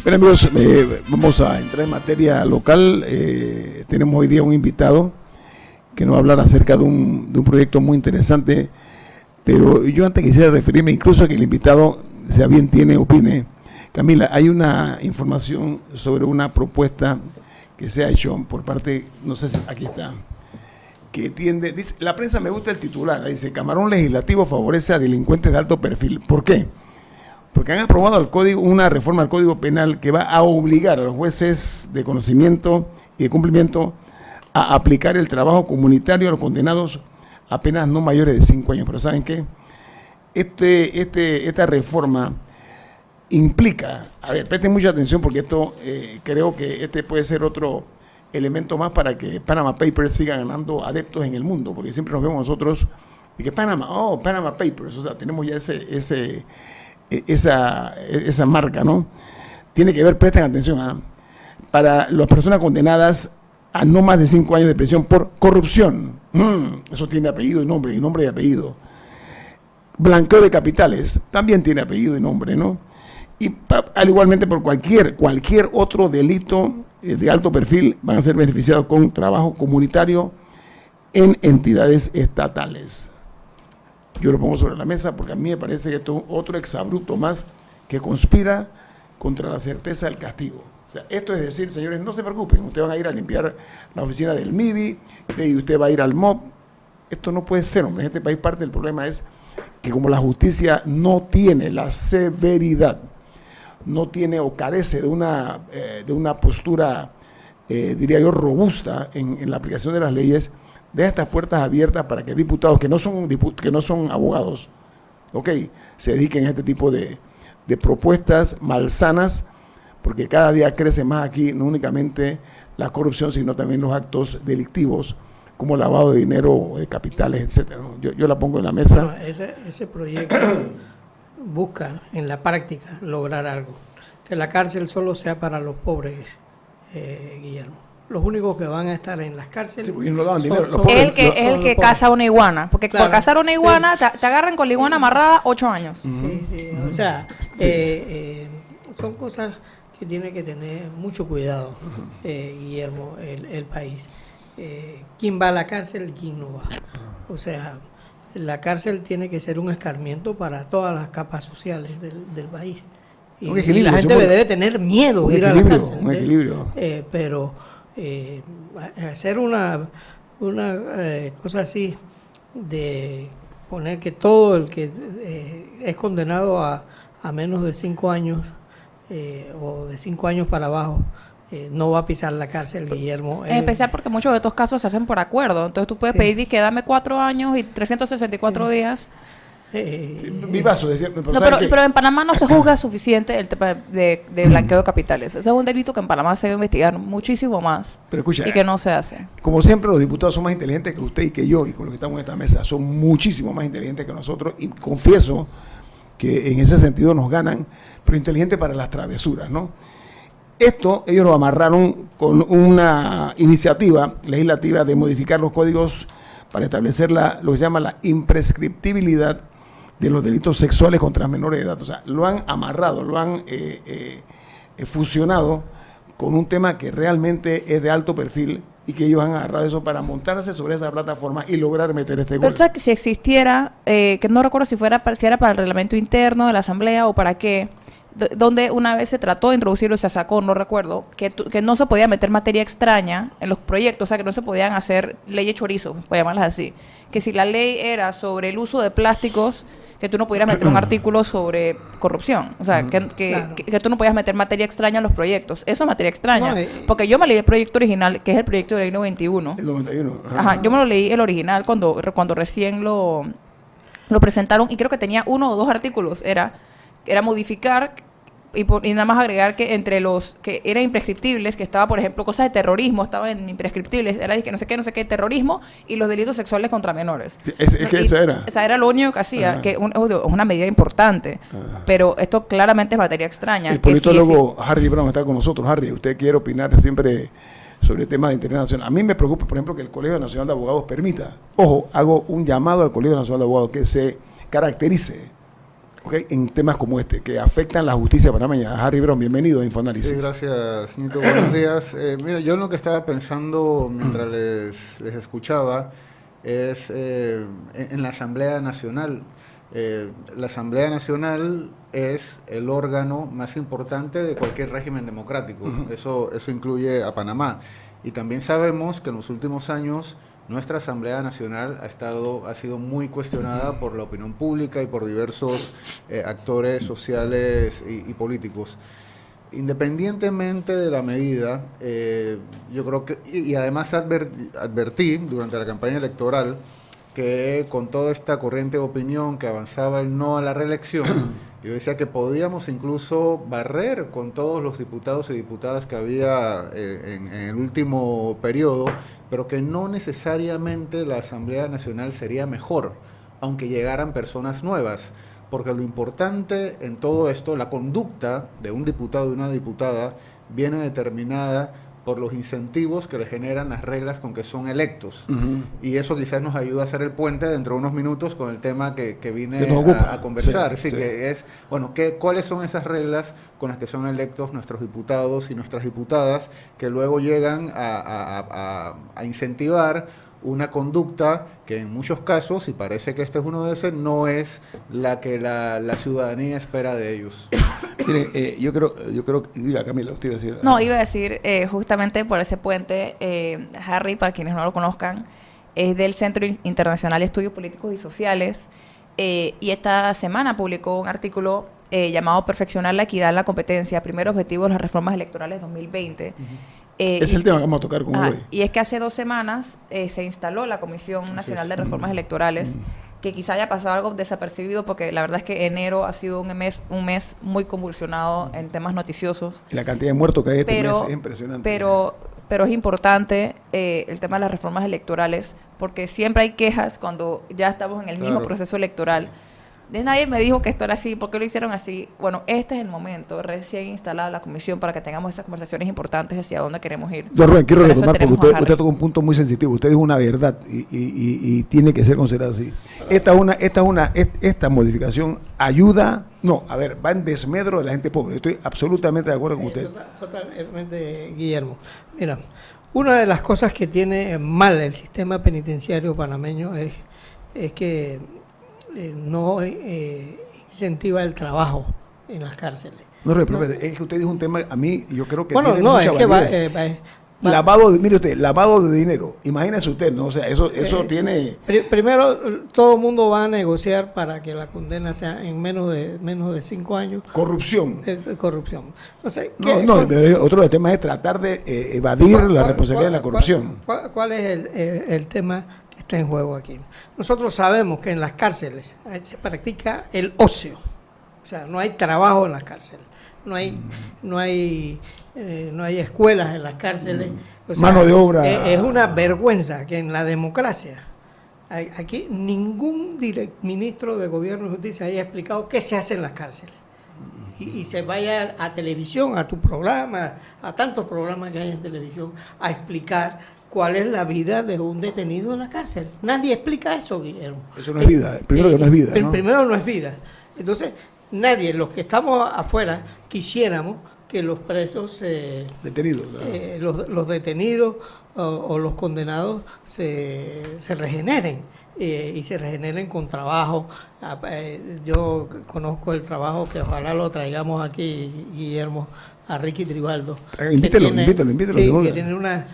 Bien, amigos, vamos a entrar en materia local. Tenemos hoy día un invitado que nos va a hablar acerca de un proyecto muy interesante, pero yo antes quisiera referirme incluso a que el invitado, si a bien tiene, opine. Camila, hay una información sobre una propuesta que se ha hecho por parte, no sé si aquí está, que tiende, dice, la prensa, me gusta el titular, dice: Camarón Legislativo favorece a delincuentes de alto perfil. ¿Por qué? Porque han aprobado una reforma al Código Penal que va a obligar a los jueces de conocimiento y de cumplimiento a aplicar el trabajo comunitario a los condenados a penas no mayores de 5 años. Pero ¿saben qué? Esta reforma implica, a ver, presten mucha atención porque esto creo que puede ser otro elemento más para que Panama Papers siga ganando adeptos en el mundo, porque siempre nos vemos nosotros y que Panama Papers, o sea, tenemos ya esa marca, ¿no? Tiene que ver, presten atención, para las personas condenadas a no más de 5 años de prisión por corrupción. Eso tiene apellido y nombre y apellido. Blanqueo de capitales, también tiene apellido y nombre, ¿no? Y al igualmente por cualquier otro delito de alto perfil van a ser beneficiados con trabajo comunitario en entidades estatales. Yo lo pongo sobre la mesa porque a mí me parece que esto es otro exabrupto más que conspira contra la certeza del castigo. O sea, esto es decir, señores, no se preocupen, ustedes van a ir a limpiar la oficina del MIBI y usted va a ir al MOP. Esto no puede ser, hombre. En este país parte del problema es que como la justicia no tiene la severidad, no tiene o carece de una postura, diría yo, robusta en la aplicación de las leyes, deja estas puertas abiertas para que diputados que no son abogados, se dediquen a este tipo de propuestas malsanas, porque cada día crece más aquí no únicamente la corrupción, sino también los actos delictivos, como lavado de dinero, de capitales, etcétera, ¿no? Yo la pongo en la mesa. No, ese proyecto busca en la práctica lograr algo, que la cárcel solo sea para los pobres, Guillermo. Los únicos que van a estar en las cárceles sí, no daban dinero, el que caza una iguana, porque claro, por cazar una iguana te agarran con la iguana amarrada 8 años. Sí. O sea, son cosas que tiene que tener mucho cuidado, Guillermo, el país. ¿Quién va a la cárcel y quién no va? O sea, la cárcel tiene que ser un escarmiento para todas las capas sociales del país. Y la gente le debe tener miedo ir a la cárcel. Un equilibrio. Pero hacer una cosa así, de poner que todo el que es condenado a menos de 5 años o de 5 años para abajo, no va a pisar la cárcel, Guillermo. En especial porque muchos de estos casos se hacen por acuerdo. Entonces tú puedes pedir que dame 4 años y 364 días. Vivazo, decía, pero en Panamá no se juzga suficiente el tema de blanqueo de capitales. Ese es un delito que en Panamá se debe investigar muchísimo más, pero escucha, y que no se hace. Como siempre, los diputados son más inteligentes que usted y que yo, y con los que estamos en esta mesa, son muchísimo más inteligentes que nosotros, y confieso que en ese sentido nos ganan, pero inteligentes para las travesuras, ¿no? Esto ellos lo amarraron con una iniciativa legislativa de modificar los códigos para establecer lo que se llama la imprescriptibilidad de los delitos sexuales contra menores de edad. O sea, lo han amarrado, lo han fusionado con un tema que realmente es de alto perfil y que ellos han agarrado eso para montarse sobre esa plataforma y lograr meter este gol. Pero si existiera, que no recuerdo si era para el reglamento interno de la Asamblea o para qué, donde una vez se trató de introducirlo y se sacó, no recuerdo, que no se podía meter materia extraña en los proyectos, o sea, que no se podían hacer leyes chorizo, por llamarlas así. Que si la ley era sobre el uso de plásticos, que tú no pudieras meter un artículo sobre corrupción. O sea, claro, que tú no podías meter materia extraña en los proyectos. Eso es materia extraña. No, porque yo me leí el proyecto original, que es el proyecto de ley 91. El 91. Ajá, yo me lo leí el original cuando recién lo presentaron, y creo que tenía 1 o 2 artículos. Era modificar y nada más agregar que entre los que eran imprescriptibles, que estaba, por ejemplo, cosas de terrorismo, estaban imprescriptibles, era de que no sé qué, terrorismo, y los delitos sexuales contra menores. Es que esa era lo único que hacía, que es una medida importante, pero esto claramente es materia extraña. El politólogo Harry Brown está con nosotros. Harry, usted quiere opinar siempre sobre temas de interés nacional. A mí me preocupa, por ejemplo, que el Colegio Nacional de Abogados permita, hago un llamado al Colegio Nacional de Abogados que se caracterice ¿okay? En temas como este, que afectan la justicia panameña. Harry Brown, bienvenido a Infoanálisis. Sí, gracias, Nito. Buenos días. Mira, yo lo que estaba pensando mientras les escuchaba es en la Asamblea Nacional. La Asamblea Nacional es el órgano más importante de cualquier régimen democrático. Eso incluye a Panamá. Y también sabemos que en los últimos años nuestra Asamblea Nacional ha sido muy cuestionada por la opinión pública y por diversos actores sociales y políticos. Independientemente de la medida, yo creo que, y además advertí durante la campaña electoral que con toda esta corriente de opinión que avanzaba el no a la reelección, yo decía que podíamos incluso barrer con todos los diputados y diputadas que había en el último periodo, pero que no necesariamente la Asamblea Nacional sería mejor, aunque llegaran personas nuevas. Porque lo importante en todo esto, la conducta de un diputado y una diputada viene determinada por los incentivos que le generan las reglas con que son electos. Y eso quizás nos ayuda a hacer el puente dentro de unos minutos con el tema que vine a conversar. Sí, que es, bueno, ¿cuáles son esas reglas con las que son electos nuestros diputados y nuestras diputadas que luego llegan a incentivar una conducta que en muchos casos, y parece que este es uno de esos, no es la que la ciudadanía espera de ellos? Mire, yo creo, diga Camila, usted iba a decir. No, iba a decir justamente por ese puente, Harry, para quienes no lo conozcan, es del Centro Internacional de Estudios Políticos y Sociales, y esta semana publicó un artículo llamado Perfeccionar la equidad en la competencia, primer objetivo de las reformas electorales 2020. Es el tema que vamos a tocar con hoy. Y es que hace 2 semanas se instaló la Comisión Nacional de Reformas Electorales, que quizá haya pasado algo desapercibido, porque la verdad es que enero ha sido un mes muy convulsionado en temas noticiosos. La cantidad de muertos que hay este mes es impresionante. Pero es importante el tema de las reformas electorales, porque siempre hay quejas cuando ya estamos en el mismo proceso electoral. Nadie me dijo que esto era así, ¿por qué lo hicieron así? Bueno, este es el momento, recién instalada la comisión, para que tengamos esas conversaciones importantes hacia dónde queremos ir. Yo, Rubén, quiero retomar, porque usted tocó un punto muy sensitivo. Usted dijo una verdad y tiene que ser considerada así. Esta modificación ayuda, va en desmedro de la gente pobre. Estoy absolutamente de acuerdo con usted. Totalmente, Guillermo. Mira, una de las cosas que tiene mal el sistema penitenciario panameño es que no incentiva el trabajo en las cárceles. Es que usted dijo un tema, a mí, yo creo que tiene mucha validez. Lavado de dinero. Imagínese usted, ¿no? O sea, eso tiene... Primero, todo el mundo va a negociar para que la condena sea en menos de 5 años. Corrupción. Corrupción. Entonces, otro de los temas es tratar de evadir la responsabilidad de la corrupción. ¿Cuál es el tema que está en juego aquí? Nosotros sabemos que en las cárceles se practica el ocio. O sea, no hay trabajo en las cárceles. No hay escuelas en las cárceles. O sea, mano de obra. Es una vergüenza que en la democracia aquí ningún ministro de Gobierno y Justicia haya explicado qué se hace en las cárceles. Y se vaya a televisión, a tu programa, a tantos programas que hay en televisión, a explicar cuál es la vida de un detenido en la cárcel. Nadie explica eso, Guillermo. Eso no es vida. Primero que no es vida, ¿no? Primero no es vida. Entonces, nadie, los que estamos afuera, quisiéramos que los presos detenidos, los detenidos o los condenados se regeneren y se regeneren con trabajo. Yo conozco el trabajo que ojalá lo traigamos aquí, Guillermo, a Ricky Tribaldo. Invítelo. Que tiene una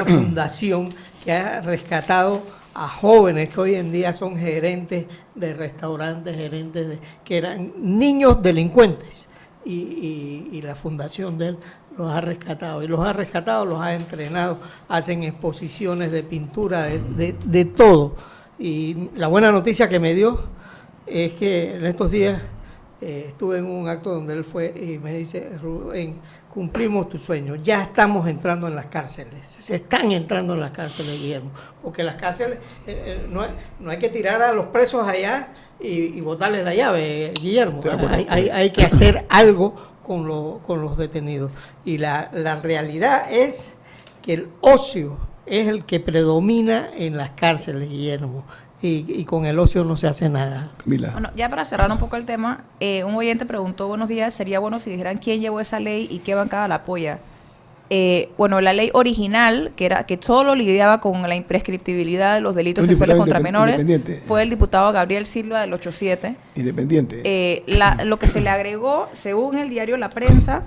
fundación que ha rescatado a jóvenes que hoy en día son gerentes de restaurantes, que eran niños delincuentes, y la fundación de él los ha rescatado, los ha entrenado, hacen exposiciones de pintura, de todo. Y la buena noticia que me dio es que en estos días estuve en un acto donde él fue y me dice: Rubén, cumplimos tu sueño, ya estamos entrando en las cárceles, se están entrando en las cárceles, Guillermo, porque las cárceles, no hay que tirar a los presos allá y botarles la llave, Guillermo, hay que hacer algo con los detenidos, y la realidad es que el ocio es el que predomina en las cárceles, Guillermo. y con el ocio no se hace nada. Camila. Bueno, ya para cerrar un poco el tema, un oyente preguntó, buenos días, sería bueno si dijeran quién llevó esa ley y qué bancada la apoya. Bueno, la ley original, que solo lidiaba con la imprescriptibilidad de los delitos Un sexuales diputado contra menores, independiente. fue el diputado Gabriel Silva del 87. Independiente. Lo que se le agregó, según el diario La Prensa,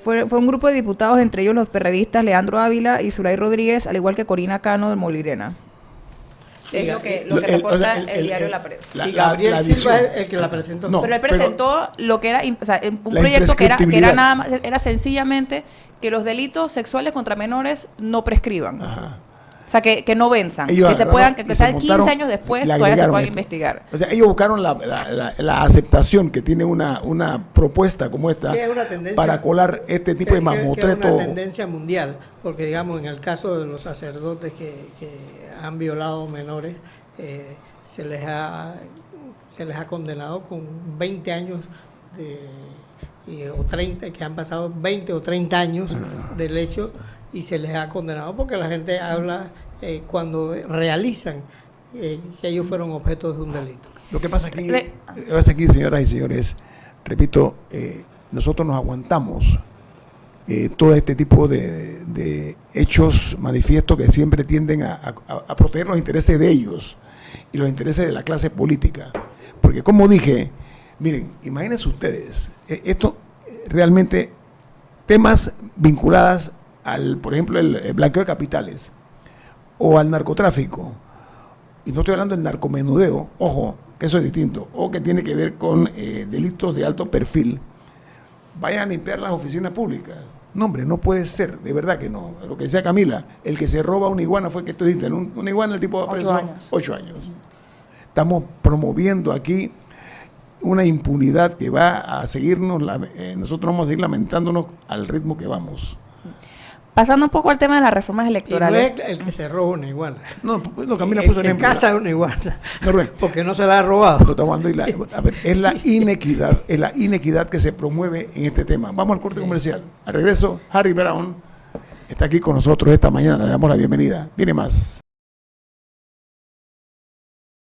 fue un grupo de diputados, entre ellos los perredistas Leandro Ávila y Zulay Rodríguez, al igual que Corina Cano de Molirena. Es lo que reporta el diario La Prensa. Y Gabriel Silva es el que la presentó. No, pero él presentó lo que era, o sea, un la proyecto que era imprescriptibilidad. nada más, era sencillamente que los delitos sexuales contra menores no prescriban. Ajá. O sea, que no venzan, Ellos que se agarraron puedan, y que se sean 15 montaron, años después, le todavía se agregaron puedan esto. investigar. O sea, ellos buscaron la aceptación que tiene una propuesta como esta Que es una tendencia- para colar este tipo de que es mamotreto. una tendencia mundial, porque digamos en el caso de los sacerdotes que han violado menores, se les ha condenado con 20 años o 30, que han pasado 20 o 30 años del hecho, y se les ha condenado porque la gente habla cuando realizan que ellos fueron objetos de un delito. Lo que pasa aquí, señoras y señores, repito, nosotros nos aguantamos todo este tipo de hechos manifiestos que siempre tienden a proteger los intereses de ellos y los intereses de la clase política. Porque como dije, miren, imagínense ustedes, esto realmente, temas vinculados al, por ejemplo, el blanqueo de capitales o al narcotráfico, y no estoy hablando del narcomenudeo, ojo, que eso es distinto, o que tiene que ver con delitos de alto perfil, vayan a limpiar las oficinas públicas. No, hombre, no puede ser, de verdad que no. Lo que decía Camila, el que se roba una iguana fue que tú dijiste, una iguana el tipo va 8 preso años. 8 años. Estamos promoviendo aquí una impunidad que va a seguirnos, nosotros vamos a seguir lamentándonos al ritmo que vamos. Pasando un poco al tema de las reformas Y no electorales. es el que se roba una iguana. No, Camila El puso que ejemplo. caza una iguana. No, Rubén, Porque no se la ha robado. lo estamos hablando a ver, es la inequidad que se promueve en este tema. Vamos al corte comercial. Al regreso, Harry Brown está aquí con nosotros esta mañana. Le damos la bienvenida. Viene más.